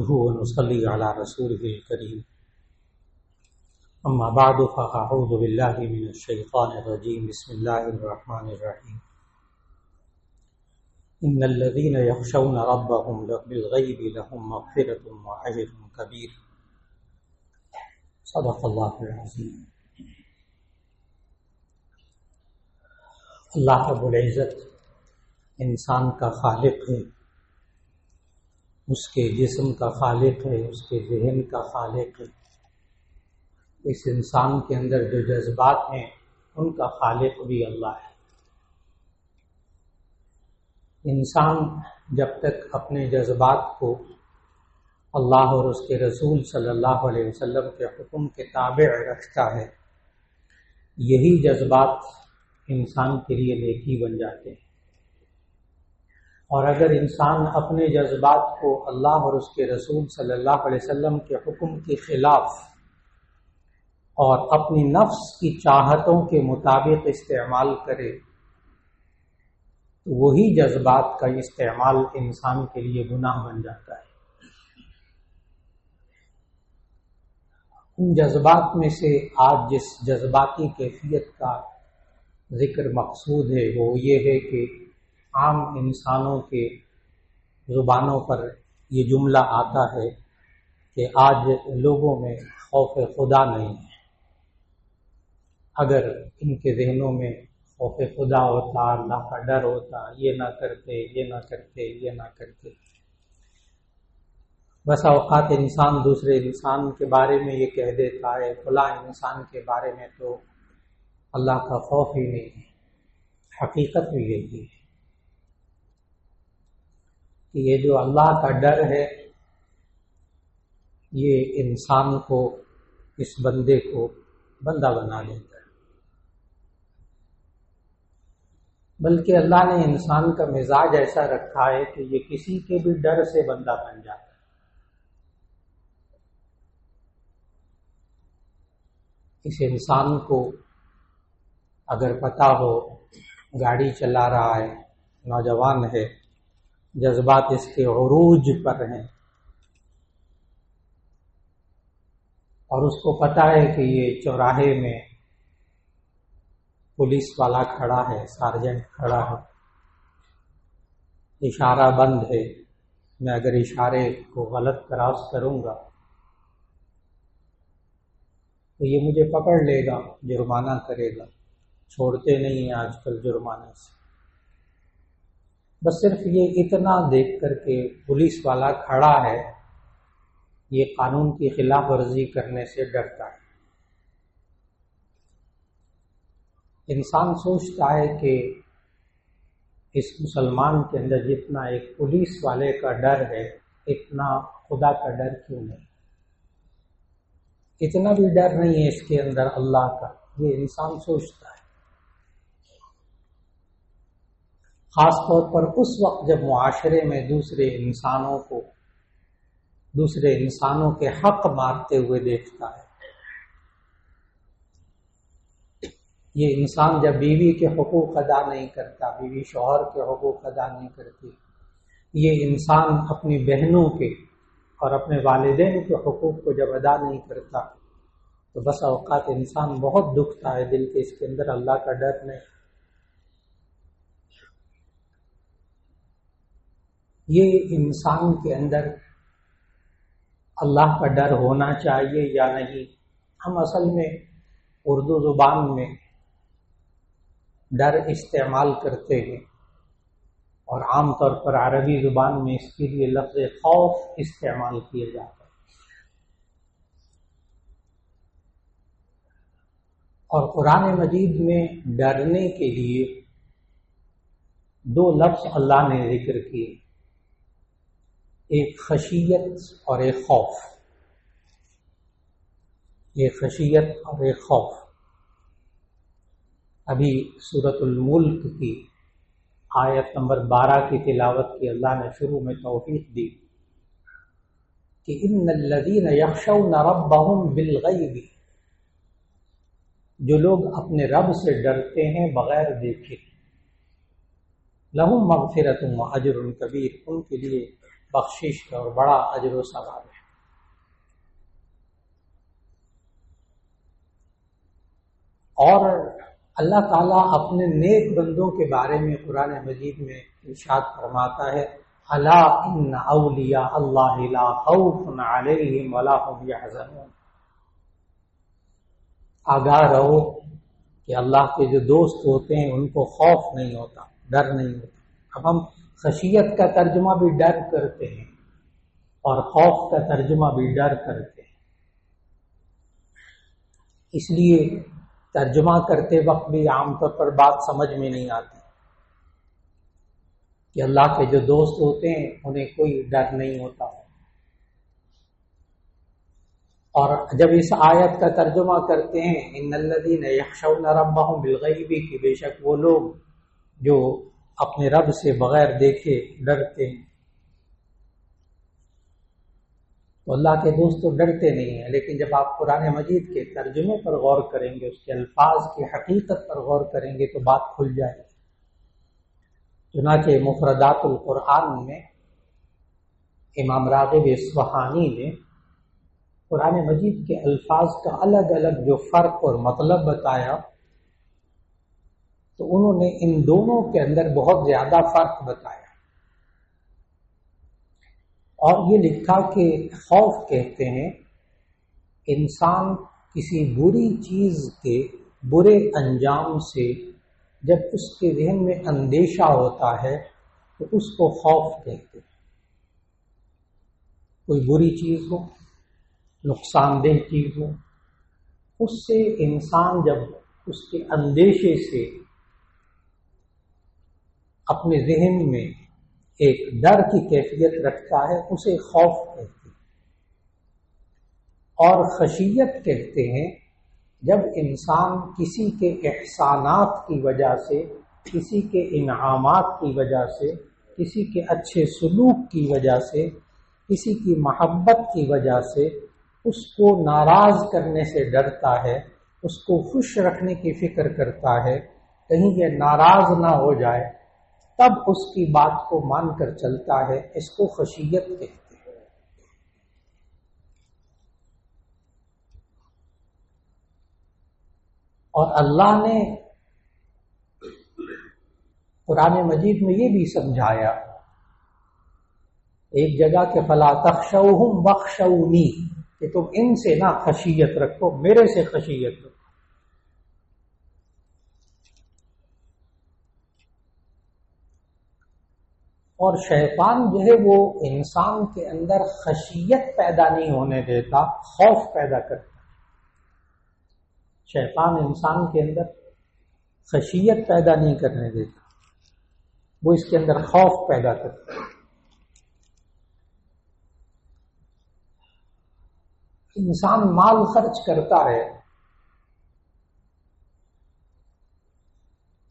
نحمده ونصلي على رسوله الكريم أما بعد فأعوذ بالله من الشيطان الرجيم بسم الله الرحمن الرحيم إن الذين يخشون ربهم بالغيب لهم مغفرة وأجر كبير صدق الله العظيم۔ اللہ رب العزت انسان کا خالق ہے، اس کے جسم کا خالق ہے، اس کے ذہن کا خالق ہے۔ اس انسان کے اندر جو جذبات ہیں ان کا خالق بھی اللہ ہے۔ انسان جب تک اپنے جذبات کو اللہ اور اس کے رسول صلی اللہ علیہ وسلم کے حکم کے تابع رکھتا ہے، یہی جذبات انسان کے لیے نیکی بن جاتے ہیں۔ اور اگر انسان اپنے جذبات کو اللہ اور اس کے رسول صلی اللہ علیہ وسلم کے حکم کے خلاف اور اپنی نفس کی چاہتوں کے مطابق استعمال کرے تو وہی جذبات کا استعمال انسان کے لیے گناہ بن جاتا ہے۔ ان جذبات میں سے آج جس جذباتی کیفیت کا ذکر مقصود ہے وہ یہ ہے کہ عام انسانوں کے زبانوں پر یہ جملہ آتا ہے کہ آج لوگوں میں خوف خدا نہیں ہے۔ اگر ان کے ذہنوں میں خوف خدا ہوتا، اللہ کا ڈر ہوتا، یہ نہ کرتے، یہ نہ کرتے، یہ نہ کرتے۔ بس اوقات انسان دوسرے انسان کے بارے میں یہ کہہ دیتا ہے، فلاں انسان کے بارے میں تو اللہ کا خوف ہی نہیں ہے۔ حقیقت بھی یہی ہے کہ یہ جو اللہ کا ڈر ہے یہ انسان کو، اس بندے کو بندہ بنا دیتا ہے۔ بلکہ اللہ نے انسان کا مزاج ایسا رکھا ہے کہ یہ کسی کے بھی ڈر سے بندہ بن جاتا ہے۔ اس انسان کو اگر پتہ ہو گاڑی چلا رہا ہے، نوجوان ہے، جذبات اس کے عروج پر ہیں، اور اس کو پتہ ہے کہ یہ چوراہے میں پولیس والا کھڑا ہے، سارجنٹ کھڑا ہے، اشارہ بند ہے، میں اگر اشارے کو غلط کراس کروں گا تو یہ مجھے پکڑ لے گا، جرمانہ کرے گا۔ چھوڑتے نہیں ہیں آج کل جرمانے سے۔ بس صرف یہ اتنا دیکھ کر کے پولیس والا کھڑا ہے، یہ قانون کی خلاف ورزی کرنے سے ڈرتا ہے۔ انسان سوچتا ہے کہ اس مسلمان کے اندر جتنا ایک پولیس والے کا ڈر ہے اتنا خدا کا ڈر کیوں نہیں؟ اتنا بھی ڈر نہیں ہے اس کے اندر اللہ کا، یہ انسان سوچتا ہے۔ خاص طور پر اس وقت جب معاشرے میں دوسرے انسانوں کے حق مارتے ہوئے دیکھتا ہے۔ یہ انسان جب بیوی کے حقوق ادا نہیں کرتا، بیوی شوہر کے حقوق ادا نہیں کرتی، یہ انسان اپنی بہنوں کے اور اپنے والدین کے حقوق کو جب ادا نہیں کرتا تو بس اوقات انسان بہت دکھتا ہے دل کے، اس کے اندر اللہ کا ڈر نہیں۔ یہ انسان کے اندر اللہ کا ڈر ہونا چاہیے یا نہیں؟ ہم اصل میں اردو زبان میں ڈر استعمال کرتے ہیں، اور عام طور پر عربی زبان میں اس کے لیے لفظ خوف استعمال کیا جاتا ہے۔ اور قرآن مجید میں ڈرنے کے لیے دو لفظ اللہ نے ذکر کیے، ایک خشیت اور ایک خوف۔ ایک خشیت اور ایک خوف۔ ابھی سورۃ الملک کی آیت نمبر 12 کی تلاوت کی اللہ نے شروع میں توفیق دی کہ ان الذین یخشون ربهم بالغیب، جو لوگ اپنے رب سے ڈرتے ہیں بغیر دیکھے، لہم مغفرۃ و اجر کبیر، ان کے لیے بخشش ہے اور بڑا اجر و ثواب ہے۔ اور اللہ تعالیٰ اپنے نیک بندوں کے بارے میں قرآن مجید میں ارشاد فرماتا ہے، الا ان اولیاء اللہ لا خوف علیہم ولا هم یحزنون، آگاہ رہو کہ اللہ کے جو دوست ہوتے ہیں ان کو خوف نہیں ہوتا، ڈر نہیں ہوتا۔ اب ہم خشیت کا ترجمہ بھی ڈر کرتے ہیں اور خوف کا ترجمہ بھی ڈر کرتے ہیں، اس لیے ترجمہ کرتے وقت بھی عام طور پر بات سمجھ میں نہیں آتی کہ اللہ کے جو دوست ہوتے ہیں انہیں کوئی ڈر نہیں ہوتا۔ اور جب اس آیت کا ترجمہ کرتے ہیں ان الذین یخشون ربهم بالغیب، کہ بے شک وہ لوگ جو اپنے رب سے بغیر دیکھے ڈرتے ہیں، تو اللہ کے دوست تو ڈرتے نہیں ہیں، لیکن جب آپ قرآن مجید کے ترجمے پر غور کریں گے، اس کے الفاظ کی حقیقت پر غور کریں گے تو بات کھل جائے گی۔ چنانچہ مفردات القرآن میں امام راغب اصفہانی نے قرآن مجید کے الفاظ کا الگ الگ جو فرق اور مطلب بتایا، تو انہوں نے ان دونوں کے اندر بہت زیادہ فرق بتایا، اور یہ لکھا کہ خوف کہتے ہیں انسان کسی بری چیز کے برے انجام سے جب اس کے ذہن میں اندیشہ ہوتا ہے تو اس کو خوف کہتے ہیں۔ کوئی بری چیز ہو، نقصان دہ چیز ہو، اس سے انسان جب اس کے اندیشے سے اپنے ذہن میں ایک ڈر کی کیفیت رکھتا ہے، اسے خوف کہتے ہیں۔ اور خشیت کہتے ہیں جب انسان کسی کے احسانات کی وجہ سے، کسی کے انعامات کی وجہ سے، کسی کے اچھے سلوک کی وجہ سے، کسی کی محبت کی وجہ سے اس کو ناراض کرنے سے ڈرتا ہے، اس کو خوش رکھنے کی فکر کرتا ہے، کہیں یہ ناراض نہ ہو جائے، تب اس کی بات کو مان کر چلتا ہے، اس کو خشیت کہتے ہیں۔ اور اللہ نے قرآن مجید میں یہ بھی سمجھایا ایک جگہ کہ فلا تخشوہم واخشونی، کہ تم ان سے نہ خشیت رکھو، میرے سے خشیت رکھو۔ اور شیطان جو ہے وہ انسان کے اندر خشیت پیدا نہیں ہونے دیتا، خوف پیدا کرتا ہے۔ شیطان انسان کے اندر خشیت پیدا نہیں کرنے دیتا، وہ اس کے اندر خوف پیدا کرتا ہے۔ انسان مال خرچ کرتا ہے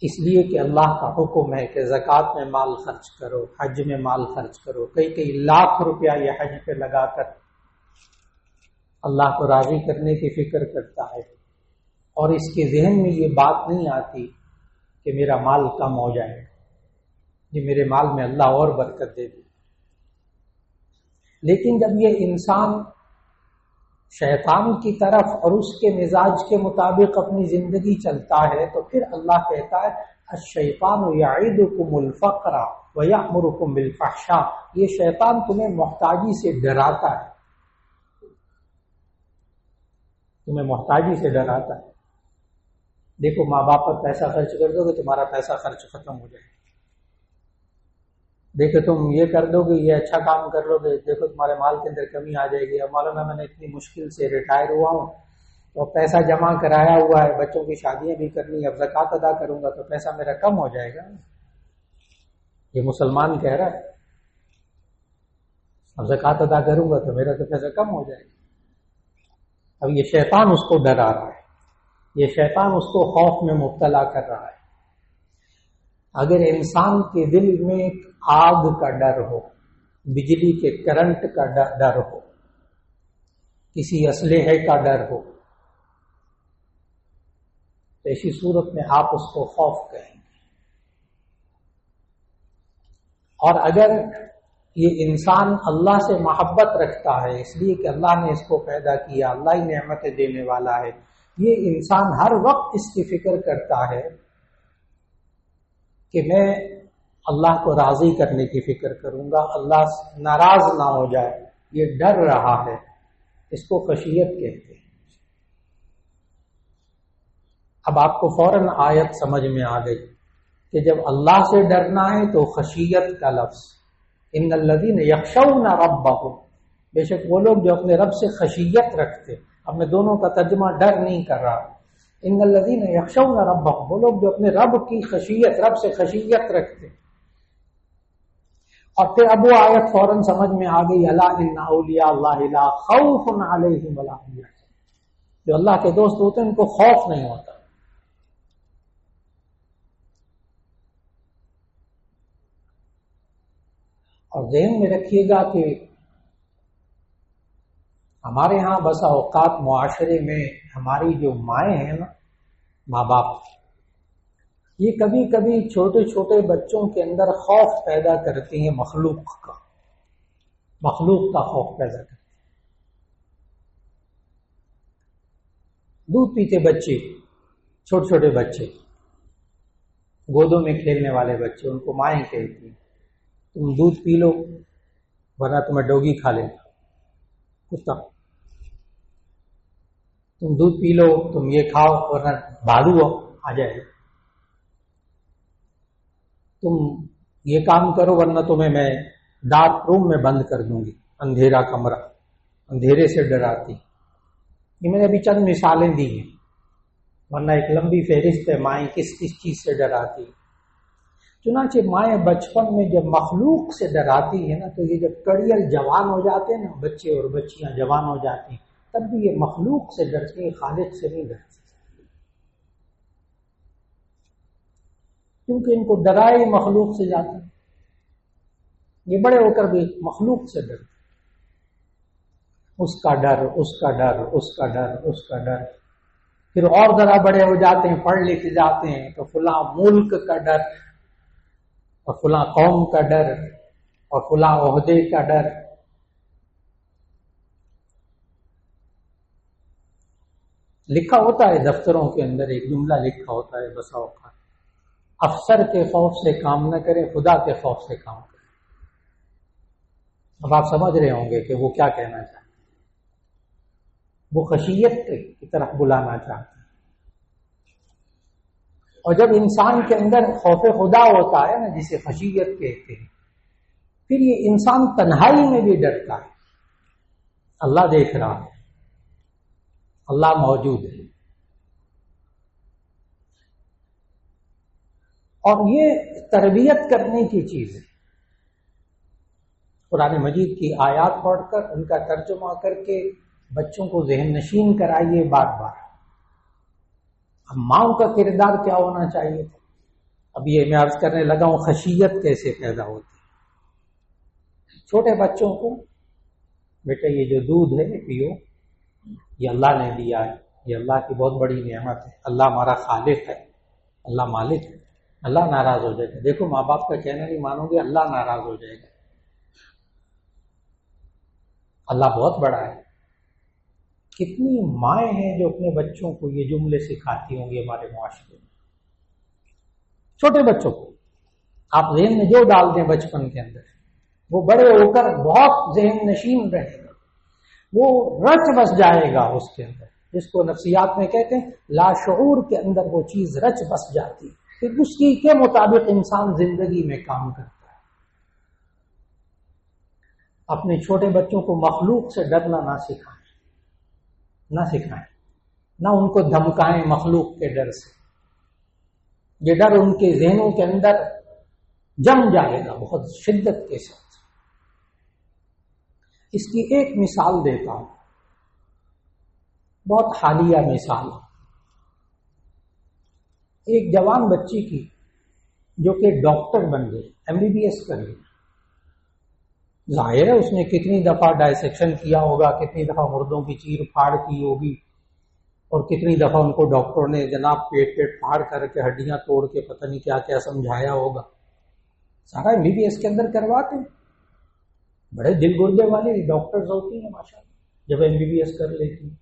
اس لیے کہ اللہ کا حکم ہے کہ زکوٰۃ میں مال خرچ کرو، حج میں مال خرچ کرو، کئی لاکھ روپیہ یہ حج پہ لگا کر اللہ کو راضی کرنے کی فکر کرتا ہے، اور اس کے ذہن میں یہ بات نہیں آتی کہ میرا مال کم ہو جائے، یہ میرے مال میں اللہ اور برکت دے دے۔ لیکن جب یہ انسان شیطان کی طرف اور اس کے مزاج کے مطابق اپنی زندگی چلتا ہے تو پھر اللہ کہتا ہے الشیطان یعدکم الفقر ویأمرکم بالفحشاء، یہ شیطان تمہیں محتاجی سے ڈراتا ہے، تمہیں محتاجی سے ڈراتا ہے۔ دیکھو ماں باپ پر پیسہ خرچ کر دو گے تمہارا پیسہ خرچ ختم ہو جائے گا، دیکھو تم یہ کر دو گے، یہ اچھا کام کر لو گے، دیکھو تمہارے مال کے اندر کمی آ جائے گی۔ اب مولانا میں نے اتنی مشکل سے ریٹائر ہوا ہوں تو پیسہ جمع کرایا ہوا ہے، بچوں کی شادیاں بھی کرنی ہے، اب زکوٰۃ ادا کروں گا تو پیسہ میرا کم ہو جائے گا۔ یہ مسلمان کہہ رہا ہے اب زکوٰۃ ادا کروں گا تو میرا تو پیسہ کم ہو جائے گا۔ اب یہ شیطان اس کو ڈرا رہا ہے، یہ شیطان اس کو خوف میں مبتلا کر رہا ہے۔ اگر انسان کے دل میں ایک آگ کا ڈر ہو، بجلی کے کرنٹ کا ڈر ہو، کسی اسلحے کا ڈر ہو، تو ایسی صورت میں آپ اس کو خوف کہیں گے۔ اور اگر یہ انسان اللہ سے محبت رکھتا ہے اس لیے کہ اللہ نے اس کو پیدا کیا، اللہ ہی نعمتیں دینے والا ہے، یہ انسان ہر وقت اس کی فکر کرتا ہے کہ میں اللہ کو راضی کرنے کی فکر کروں گا، اللہ ناراض نہ ہو جائے، یہ ڈر رہا ہے، اس کو خشیت کہتے ہیں۔ اب آپ کو فوراً آیت سمجھ میں آ گئی کہ جب اللہ سے ڈرنا ہے تو خشیت کا لفظ، ان الذین یخشون ربہم، بے شک وہ لوگ جو اپنے رب سے خشیت رکھتے، اب میں دونوں کا ترجمہ ڈر نہیں کر رہا، ان الذین یخشون ربہم، وہ لوگ جو اپنے رب کی خشیت، رب سے خشیت رکھتے۔ اور پھر اب وہ آیت فوراً سمجھ میں آ گئی، الا ان اولیاء اللہ لا خوف علیہم ولا هم یحزنون، جو اللہ کے دوست ہوتے ہیں ان کو خوف نہیں ہوتا۔ اور ذہن میں رکھیے گا کہ ہمارے ہاں بسا اوقات معاشرے میں ہماری جو مائیں ہیں نا، ماں باپ، یہ کبھی کبھی چھوٹے چھوٹے بچوں کے اندر خوف پیدا کرتی ہیں، مخلوق کا خوف پیدا کرتی ہیں۔ دودھ پیتے بچے، چھوٹے چھوٹے بچے، گودوں میں کھیلنے والے بچے، ان کو مائیں کہتی ہیں تم دودھ پی لو ورنہ تمہیں ڈوگی کھا لے گا، کتا، تم دودھ پی لو، تم یہ کھاؤ ورنہ بھالو آ جائے گا، تم یہ کام کرو ورنہ تمہیں میں ڈارک روم میں بند کر دوں گی، اندھیرا کمرہ، اندھیرے سے ڈراتی۔ یہ میں نے ابھی چند مثالیں دی ہیں، ورنہ ایک لمبی فہرست ہے مائیں کس کس چیز سے ڈراتی۔ چنانچہ مائیں بچپن میں جب مخلوق سے ڈراتی ہے نا، تو یہ جب کڑیل جوان ہو جاتے ہیں نا، بچے اور بچیاں جوان ہو جاتی ہیں، تب بھی یہ مخلوق سے ڈرتی ہیں، خالق سے نہیں ڈرتی، کیونکہ ان کو ڈرائے مخلوق سے جاتے ہیں۔ یہ بڑے ہو کر بھی مخلوق سے ڈرتے، اس کا ڈر، اس کا ڈر، اس کا ڈر، اس کا ڈر۔ پھر اور ذرا بڑے ہو جاتے ہیں، پڑھ لکھ جاتے ہیں، تو فلاں ملک کا ڈر، اور فلاں قوم کا ڈر، اور فلاں عہدے کا ڈر۔ لکھا ہوتا ہے دفتروں کے اندر، ایک جملہ لکھا ہوتا ہے بسا اوقات، افسر کے خوف سے کام نہ کرے، خدا کے خوف سے کام کرے۔ اب آپ سمجھ رہے ہوں گے کہ وہ کیا کہنا چاہتے ہیں، وہ خشیت کی طرف بلانا چاہتے ہیں۔ اور جب انسان کے اندر خوف خدا ہوتا ہے نا، جسے خشیت کہتے ہیں، پھر یہ انسان تنہائی میں بھی ڈرتا ہے، اللہ دیکھ رہا ہے، اللہ موجود ہے۔ اور یہ تربیت کرنے کی چیز ہے۔ قرآن مجید کی آیات پڑھ کر ان کا ترجمہ کر کے بچوں کو ذہن نشین کرائیے بار بار۔ اب ماؤں کا کردار کیا ہونا چاہیے تھا؟ اب یہ میں عرض کرنے لگا ہوں خشیت کیسے پیدا ہوتی ہے۔ چھوٹے بچوں کو بیٹا یہ جو دودھ ہے پیو، یہ اللہ نے دیا ہے، یہ اللہ کی بہت بڑی نعمت ہے، اللہ ہمارا خالق ہے، اللہ مالک ہے، اللہ ناراض ہو جائے گا۔ دیکھو ماں باپ کا کہنا نہیں مانو گے، اللہ ناراض ہو جائے گا، اللہ بہت بڑا ہے۔ کتنی مائیں ہیں جو اپنے بچوں کو یہ جملے سکھاتی ہوں گی ہمارے معاشرے میں، چھوٹے بچوں کو۔ آپ ذہن میں جو ڈال دیں بچپن کے اندر، وہ بڑے ہو کر بہت ذہن نشین رہے گا، وہ رچ بس جائے گا اس کے اندر، جس کو نفسیات میں کہتے ہیں لاشعور کے اندر وہ چیز رچ بس جاتی ہے، پھر اس کی کے مطابق انسان زندگی میں کام کرتا ہے۔ اپنے چھوٹے بچوں کو مخلوق سے ڈرنا نہ سکھائیں، نہ ان کو دھمکائیں مخلوق کے ڈر سے۔ یہ ڈر ان کے ذہنوں کے اندر جم جائے گا بہت شدت کے ساتھ۔ اس کی ایک مثال دیتا ہوں، بہت حالیہ مثال، ایک جوان بچی کی جو کہ ڈاکٹر بن گئی، MBBS کر لی۔ ظاہر ہے اس نے کتنی دفعہ ڈائسیکشن کیا ہوگا، کتنی دفعہ مردوں کی چیر پھاڑ کی ہوگی، اور کتنی دفعہ ان کو ڈاکٹر نے جناب پیٹ پھاڑ کر کے ہڈیاں توڑ کے پتہ نہیں کیا کیا سمجھایا ہوگا، سارا MBBS کے اندر کرواتے ہیں۔ بڑے دل گردے والے ڈاکٹرز ہوتی ہیں ماشاءاللہ، جب MBBS کر لیتی ہیں،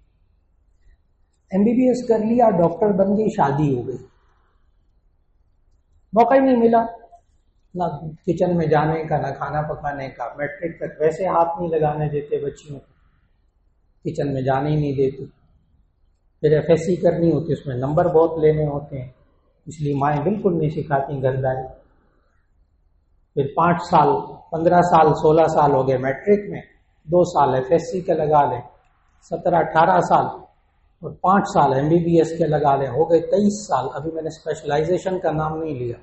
MBBS کر لیا، ڈاکٹر بن گئی، شادی ہو گئی، موقع ہی نہیں ملا نہ کچن میں جانے کا، نہ کھانا پکانے کا۔ میٹرک تک ویسے ہاتھ نہیں لگانے دیتے بچیوں کو، کچن میں جانے ہی نہیں دیتے۔ پھر FSC کرنی ہوتی، اس میں نمبر بہت لینے ہوتے ہیں، اس لیے مائیں بالکل نہیں سکھاتی گھرداری۔ پھر 5 سال 15 سال 16 سال ہو گئے میٹرک میں، 2 سال FSC کے لگا لیں، 17 18 سال، اور 5 سال MBBS کے لگا لیں، ہو گئے 23 سال۔ ابھی میں نے اسپیشلائزیشن کا نام نہیں لیا،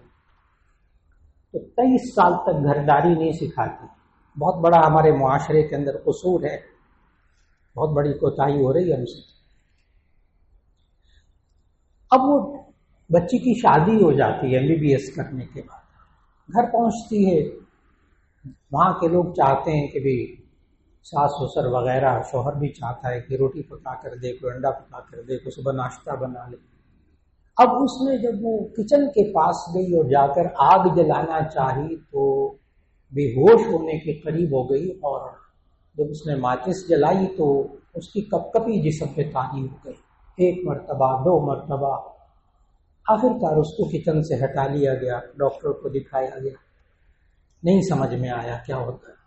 تو 23 سال تک گھرداری نہیں سکھاتی۔ بہت بڑا ہمارے معاشرے کے اندر قصور ہے، بہت بڑی کوتاہی ہو رہی ہے ہم سے۔ اب وہ بچی کی شادی ہو جاتی ہے MBBS کرنے کے بعد، گھر پہنچتی ہے، وہاں کے لوگ چاہتے ہیں کہ بھی ساس سسر وغیرہ، شوہر بھی چاہتا ہے کہ روٹی پکا کر دے، کوئی انڈا پکا کر دے، کوئی صبح ناشتہ بنا لے۔ اب اس نے جب وہ کچن کے پاس گئی اور جا کر آگ جلانا چاہی تو بے ہوش ہونے کے قریب ہو گئی، اور جب اس نے ماچس جلائی تو اس کی کپ کپی جسم پہ تاری ہو گئی، 1 مرتبہ 2 مرتبہ۔ آخر کار اس کو کچن سے ہٹا لیا گیا، ڈاکٹر کو دکھایا گیا، نہیں سمجھ میں آیا کیا ہوتا ہے۔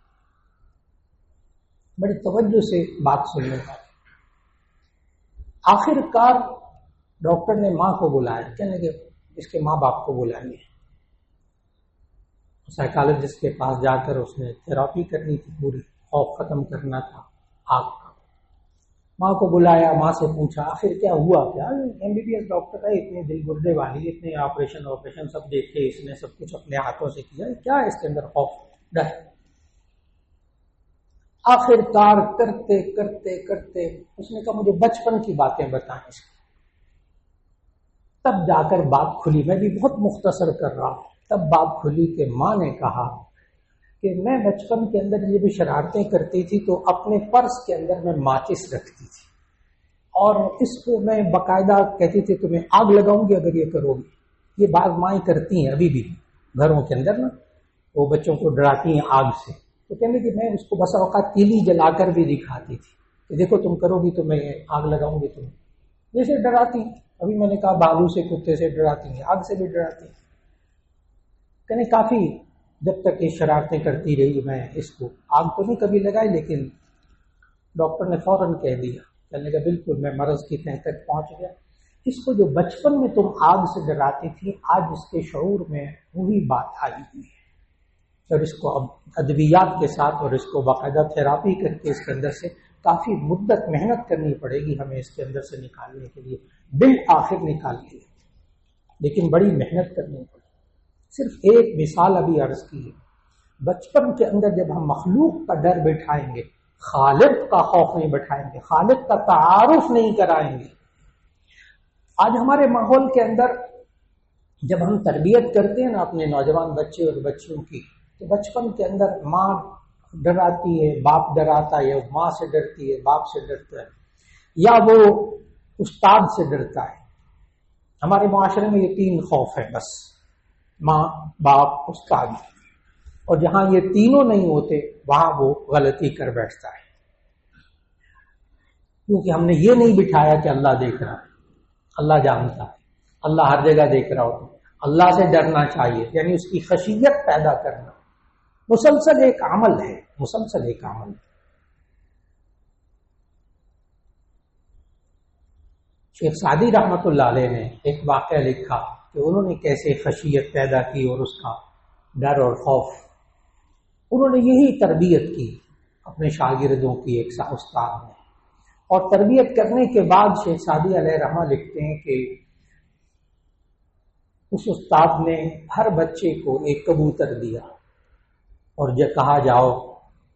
بڑی توجہ سے بات سننے کا۔ آخر کار ڈاکٹر نے ماں کو بلایا، کہنے کہ اس کے ماں باپ کو بلائیں گے۔ سائیکالوجسٹ کے پاس جا کر اس نے تھراپی کرنی تھی، پوری خوف ختم کرنا تھا آگ کا۔ ماں کو بلایا، ماں سے پوچھا آخر کیا ہوا کیا؟ MBBS ڈاکٹر ہے، اتنے دل گردے والی، اتنے آپریشن سب دیکھے، اس نے سب کچھ اپنے ہاتھوں سے کیا، کیا ہے اس کے اندر خوف ڈر؟ آخر کار کرتے کرتے کرتے اس نے کہا مجھے بچپن کی باتیں بتائیں اس کو۔ تب جا کر بات کھلی، میں بھی بہت مختصر کر رہا ہوں۔ تب بات کھلی کہ ماں نے کہا کہ میں بچپن کے اندر یہ بھی شرارتیں کرتی تھی تو اپنے پرس کے اندر میں ماچس رکھتی تھی، اور اس کو میں باقاعدہ کہتی تھی تمہیں آگ لگاؤں گی اگر یہ کرو گی۔ یہ بعض مائیں کرتی ہیں ابھی بھی گھروں کے اندر نا، وہ بچوں کو ڈراتی ہیں آگ سے، تو کہنے کہ میں اس کو بس اوقات تیلی جلا کر بھی دکھاتی تھی کہ دیکھو تم کرو گی تو میں آگ لگاؤں گی تمہیں، جیسے ڈراتی ہیں۔ ابھی میں نے کہا بھالو سے کتے سے ڈراتی ہیں، آگ سے بھی ڈراتی ہیں۔ کہنے کافی جب تک یہ شرارتیں کرتی رہی، میں اس کو آگ تو نہیں کبھی لگائی، لیکن ڈاکٹر نے فوراً کہہ دیا، کہنے کا بالکل میں مرض کی تہ تک پہنچ گیا۔ اس کو جو بچپن میں تم آگ سے ڈراتی تھی، آج اس کے شعور میں وہی بات آئی ہوئی ہے، اور اس کو اب ادویات کے ساتھ اور اس کو باقاعدہ تھراپی کر کے اس کے اندر سے کافی مدت محنت کرنی پڑے گی ہمیں اس کے اندر سے نکالنے کے لیے، بالآخر نکال کے، لیکن بڑی محنت کرنی پڑے گی۔ صرف ایک مثال ابھی عرض کی ہے، بچپن کے اندر جب ہم مخلوق کا ڈر بٹھائیں گے، خالق کا خوف نہیں بٹھائیں گے، خالق کا تعارف نہیں کرائیں گے۔ آج ہمارے ماحول کے اندر جب ہم تربیت کرتے ہیں نا اپنے نوجوان بچے اور بچیوں کی، تو بچپن کے اندر ماں ڈراتی ہے، باپ ڈراتا ہے، ماں سے ڈرتی ہے، باپ سے ڈرتا ہے، یا وہ استاد سے ڈرتا ہے۔ ہمارے معاشرے میں یہ 3 خوف ہے بس، ماں باپ استاد، اور جہاں یہ تینوں نہیں ہوتے وہاں وہ غلطی کر بیٹھتا ہے، کیونکہ ہم نے یہ نہیں بٹھایا کہ اللہ دیکھ رہا ہے، اللہ جانتا ہے، اللہ ہر جگہ دیکھ رہا ہوتا ہے، اللہ سے ڈرنا چاہیے، یعنی اس کی خشیت پیدا کرنا مسلسل ایک عمل ہے، مسلسل ایک عمل ہے۔ شیخ سعدی رحمۃ اللہ علیہ نے ایک واقعہ لکھا کہ انہوں نے کیسے خشیت پیدا کی اور اس کا ڈر اور خوف، انہوں نے یہی تربیت کی اپنے شاگردوں کی ایک استاد نے، اور تربیت کرنے کے بعد شیخ سعدی علیہ رحمہ لکھتے ہیں کہ اس استاد نے ہر بچے کو ایک کبوتر دیا اور جب کہا جاؤ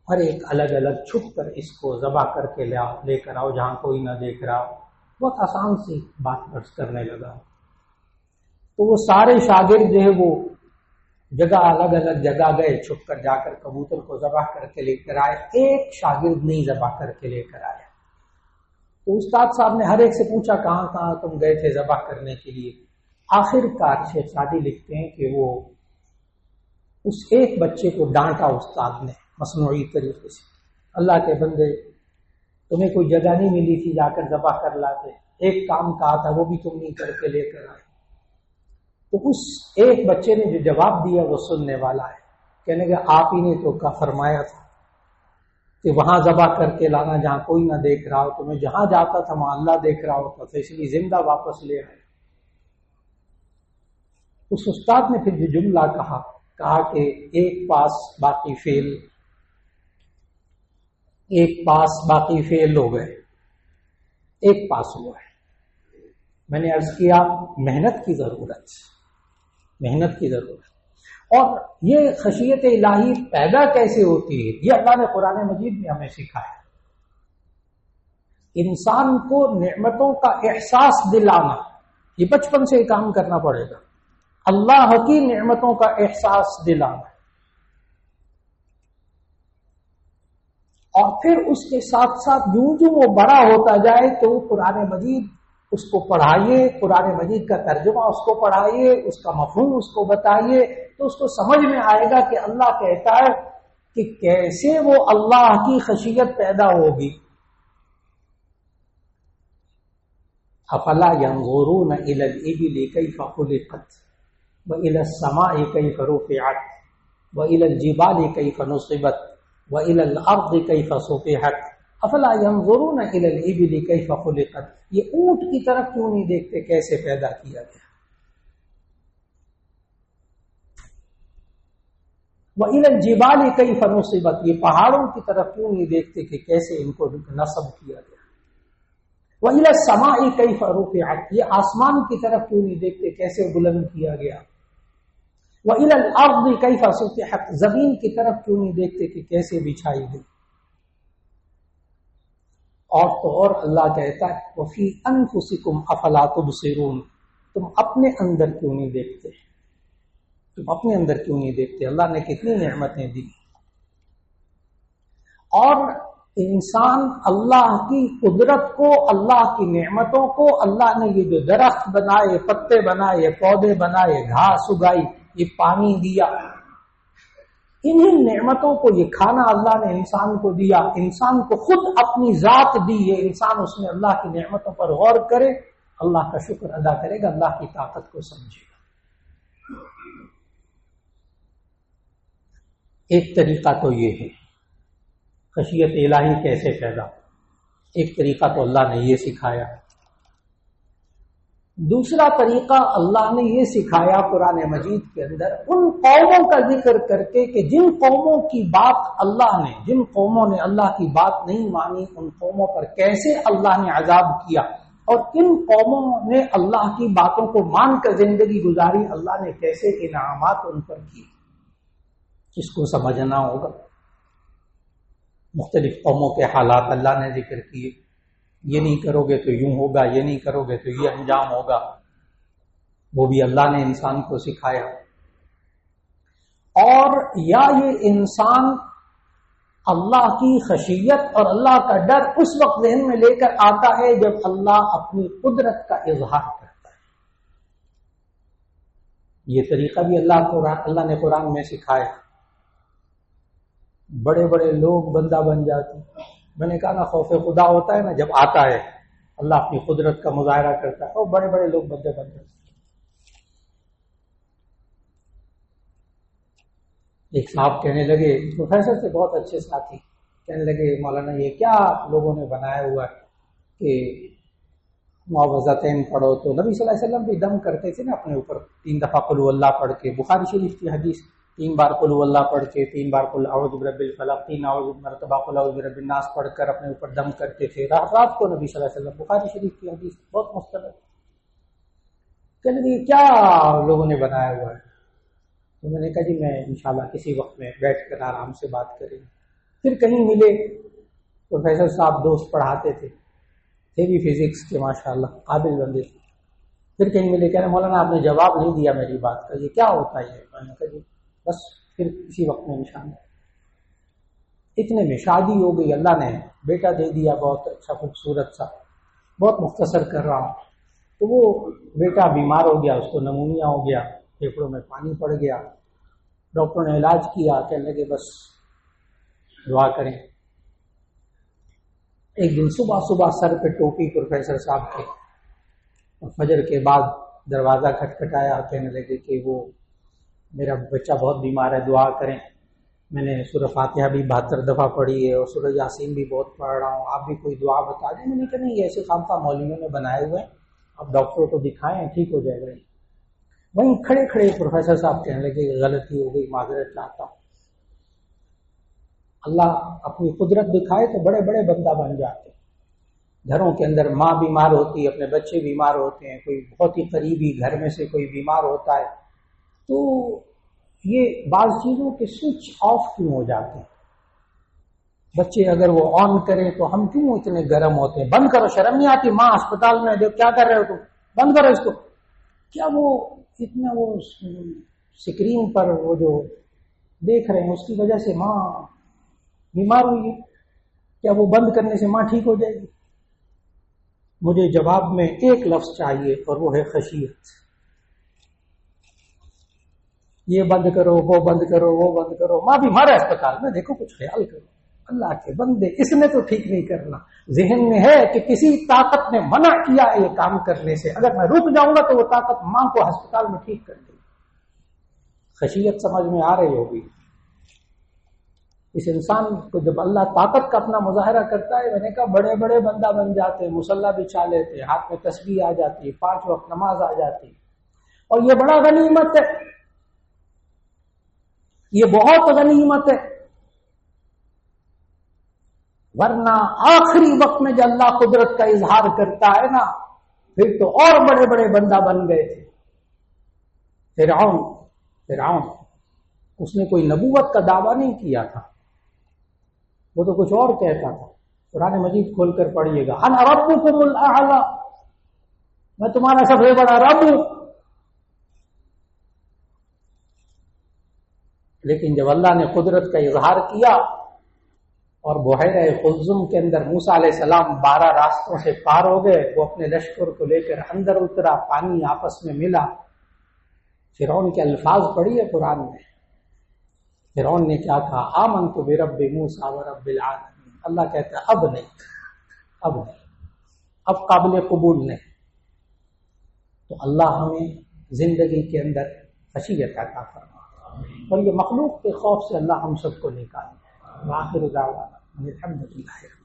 ہر ایک الگ الگ چھپ کر اس کو ذبح کر کے لے کر آؤ جہاں کوئی نہ دیکھ رہا۔ بہت آسان سی بات عرض کرنے لگا، تو وہ سارے شاگرد جو ہے وہ جگہ الگ الگ جگہ گئے، چھپ کر جا کر کبوتر کو ذبح کر کے لے کر آئے، ایک شاگرد نہیں ذبح کر کے لے کر آیا۔ تو استاد صاحب نے ہر ایک سے پوچھا کہاں کہاں تم گئے تھے ذبح کرنے کے لیے؟ آخر کار شیخ سعدی لکھتے ہیں کہ وہ اس ایک بچے کو ڈانٹا استاد نے، مصنوعی طریقے سے. اللہ کے بندے تمہیں کوئی جگہ نہیں ملی تھی جا کر ذبح کر لاتے, ایک کام کہا تھا وہ بھی تم نہیں کر کے لے کر آئے. تو اس ایک بچے نے جو جواب دیا وہ سننے والا ہے, کہنے کہ آپ ہی نے تو فرمایا تھا کہ وہاں ذبح کر کے لانا جہاں کوئی نہ دیکھ رہا ہو, تو میں جہاں جاتا تھا وہاں اللہ دیکھ رہا ہوتا تھا, اس لیے زندہ واپس لے آئے. اس استاد نے پھر جو جملہ کہا کہ ایک پاس باقی فیل, ایک پاس باقی فیل ہو گئے, ایک پاس ہوا ہے. میں نے عرض کیا محنت کی ضرورت, محنت کی ضرورت. اور یہ خشیت الہی پیدا کیسے ہوتی ہے, یہ اللہ نے قرآن مجید میں ہمیں سکھایا. انسان کو نعمتوں کا احساس دلانا, یہ بچپن سے کام کرنا پڑے گا. اللہ کی نعمتوں کا احساس دلانا, اور پھر اس کے ساتھ ساتھ جو وہ بڑا ہوتا جائے تو قرآن مجید اس کو پڑھائیے, قرآن مجید کا ترجمہ اس کو پڑھائیے, اس کا مفہوم اس کو بتائیے, تو اس کو سمجھ میں آئے گا کہ اللہ کہتا ہے کہ کیسے وہ اللہ کی خشیت پیدا ہوگی. افلا ينظرون الى الابل كيف خلقت والى السماء كيف رفعت والى الجبال كيف نصبت والى الارض كيف سطحت افلا ينظرون الى الابل كيف خلقت. یہ اونٹ کی طرف کیوں نہیں دیکھتے کیسے پیدا کیا گیا, وَإِلَى الْجِبَالِ كَيْفَ نُصِبَتْ, یہ پہاڑوں کی طرف کیوں نہیں دیکھتے کہ کیسے ان کو نصب کیا گیا. وَإِلَى السَّمَاءِ كَيْفَ رُفِعَتْ, یہ آسمان کی طرف کیوں نہیں دیکھتے کیسے بلند کیا گیا. وَإِلَى الْأَرْضِ كَيْفَ سُطِحَتْ, زمین کی طرف کیوں نہیں دیکھتے کہ کیسے بچھائی گئی. اور تو اور اللہ کہتا ہے وَفِي أَنفُسِكُمْ أَفَلَا تُبْصِرُونَ, تم اپنے اندر کیوں نہیں دیکھتے, تم اپنے اندر کیوں نہیں دیکھتے. اللہ نے کتنی نعمتیں دی. اور انسان اللہ کی قدرت کو, اللہ کی نعمتوں کو, اللہ نے یہ جو درخت بنائے, پتے بنائے, پودے بنائے, گھاس اگائی, یہ پانی دیا, انہی نعمتوں کو, یہ کھانا اللہ نے انسان کو دیا, انسان کو خود اپنی ذات دی ہے. انسان اس میں اللہ کی نعمتوں پر غور کرے, اللہ کا شکر ادا کرے گا, اللہ کی طاقت کو سمجھے گا. ایک طریقہ تو یہ ہے خشیت الہی کیسے پیدا, ایک طریقہ تو اللہ نے یہ سکھایا. دوسرا طریقہ اللہ نے یہ سکھایا قرآن مجید کے اندر ان قوموں کا ذکر کر کے کہ جن قوموں کی بات اللہ نے, جن قوموں نے اللہ کی بات نہیں مانی, ان قوموں پر کیسے اللہ نے عذاب کیا, اور کن قوموں نے اللہ کی باتوں کو مان کر زندگی گزاری, اللہ نے کیسے انعامات ان پر کیے. اس کو سمجھنا ہوگا. مختلف قوموں کے حالات اللہ نے ذکر کیے, یہ نہیں کرو گے تو یوں ہوگا, یہ نہیں کرو گے تو یہ انجام ہوگا, وہ بھی اللہ نے انسان کو سکھایا. اور یا یہ انسان اللہ کی خشیت اور اللہ کا ڈر اس وقت ذہن میں لے کر آتا ہے جب اللہ اپنی قدرت کا اظہار کرتا ہے. یہ طریقہ بھی اللہ نے قرآن میں سکھایا. بڑے بڑے لوگ بندہ بن جاتے. میں نے کہا نا خوف خدا ہوتا ہے نا جب آتا ہے, اللہ اپنی قدرت کا مظاہرہ کرتا ہے, اور بڑے بڑے لوگ بندے بن جاتے. ایک صاحب کہنے لگے, پروفیسر سے بہت اچھے ساتھی, کہنے لگے مولانا یہ کیا لوگوں نے بنایا ہوا ہے کہ معوذتین پڑھو. تو نبی صلی اللہ علیہ وسلم بھی دم کرتے تھے نا اپنے اوپر, 3 دفعہ قل هو اللہ پڑھ کے. بخاری شریف کی حدیث, 3 بار قل هو اللہ پڑھ کے, 3 بار قل اعوذ برب الفلق, 3 مرتبہ قل اعوذ برب الناس پڑھ کر اپنے اوپر دم کرتے تھے رات کو نبی صلی اللہ علیہ وسلم. بخاری شریف کی حدیث بہت مستند. کہنے لگے کیا لوگوں نے بنایا ہوا ہے. تو میں نے کہا جی میں انشاءاللہ کسی وقت میں بیٹھ کر آرام سے بات کریں. پھر کہیں ملے, پروفیسر صاحب دوست پڑھاتے تھے بھی فزکس کے, ماشاءاللہ قابل بندے تھے. پھر کہیں ملے, کہہ رہے مولانا آپ نے جواب نہیں دیا میری بات کا, یہ کیا ہوتا ہے. میں نے کہا جی بس پھر کسی وقت میں انشاءاللہ. اتنے میں شادی ہو گئی, اللہ نے بیٹا دے دیا, بہت اچھا خوبصورت سا. بہت مختصر کر رہا ہوں. تو وہ بیٹا بیمار ہو گیا, اس کو نمونیا ہو گیا, پھیپھڑوں میں پانی پڑ گیا. ڈاکٹر نے علاج کیا, کہنے لگے بس دعا کریں۔ ایک دن صبح صبح سر پہ ٹوپی پروفیسر صاحب کے، اور فجر کے بعد دروازہ کھٹکھٹایا، کہنے لگے کہ وہ میرا بچہ بہت بیمار ہے، دعا کریں۔ میں نے سورہ فاتحہ بھی 72 دفعہ پڑھی ہے اور سورہ یاسین بھی بہت پڑھ رہا ہوں، آپ بھی کوئی دعا بتا دیں۔ میں نے کہا نہیں، ایسے خامخواہ مولویوں نے بنائے ہوئے ہیں، آپ ڈاکٹر کو دکھائیں، ٹھیک ہو جائے گا۔ وہیں کھڑے کھڑے پروفیسر صاحب کہنے لگے غلطی ہو گئی، معذرت چاہتا ہوں۔ اللہ اپنی قدرت دکھائے تو بڑے بڑے بندہ بن جاتے ہیں۔ گھروں کے اندر ماں بیمار ہوتی ہے، اپنے بچے بیمار ہوتے ہیں، کوئی بہت ہی قریبی گھر میں سے کوئی بیمار ہوتا ہے، تو یہ بعض چیزوں کے سوئچ آف کیوں ہو جاتے ہیں؟ بچے اگر وہ آن کریں تو ہم کیوں اتنے گرم ہوتے ہیں؟ بند کرو، شرم نہیں آتی؟ ماں اسپتال میں جو کیا کر رہے ہو تم، بند کرو اس کو۔ کیا وہ اتنا وہ سکرین پر وہ جو دیکھ رہے ہیں اس کی وجہ سے ماں بیمار ہوئی ہے؟ کیا وہ بند کرنے سے ماں ٹھیک ہو جائے گی؟ مجھے جواب میں ایک لفظ چاہیے اور وہ ہے خشیت۔ یہ بند کرو، وہ بند کرو، وہ بند کرو، ماں بیمار ہے اسپتال میں، دیکھو کچھ خیال کرو۔ اللہ کے بندے، اس نے تو ٹھیک نہیں کرنا، ذہن میں ہے کہ کسی طاقت نے منع کیا ہے یہ کام کرنے سے، اگر میں رک جاؤں گا تو وہ طاقت ماں کو ہسپتال میں ٹھیک کر دے گی۔ خشیت سمجھ میں آ رہی ہوگی؟ اس انسان کو جب اللہ طاقت کا اپنا مظاہرہ کرتا ہے، میں نے کہا بڑے بڑے بندہ بن جاتے ہیں، مصلی بچھا لیتے، ہاتھ میں تسبیح آ جاتی ہے، 5 وقت نماز آ جاتی، اور یہ بڑا غنیمت ہے، یہ بہت غنیمت ہے۔ ورنہ آخری وقت میں جو اللہ قدرت کا اظہار کرتا ہے نا، پھر تو اور بڑے بڑے بندہ بن گئے تھے۔ فرعون اس نے کوئی نبوت کا دعویٰ نہیں کیا تھا، وہ تو کچھ اور کہتا تھا۔ قرآن مجید کھول کر پڑھیے گا، انا ربکم الاعلی، میں تمہارا سب سے بڑا رب ہوں۔ لیکن جب اللہ نے قدرت کا اظہار کیا اور بحیرہ قلزم کے اندر موسیٰ علیہ السلام 12 راستوں سے پار ہو گئے، وہ اپنے لشکر کو لے کر اندر اترا، پانی آپس میں ملا، فرعون کے الفاظ پڑھیے قرآن میں۔ فرعون نے کیا کہا؟ آمنت برب موسیٰ ورب العالمین۔ اللہ کہتا ہے اب نہیں، اب قابل قبول نہیں۔ تو اللہ ہمیں زندگی کے اندر خشیت عطا فرمائے، اور یہ مخلوق کے خوف سے اللہ ہم سب کو نکالے۔ وآخر دعوانا الحمدللہ۔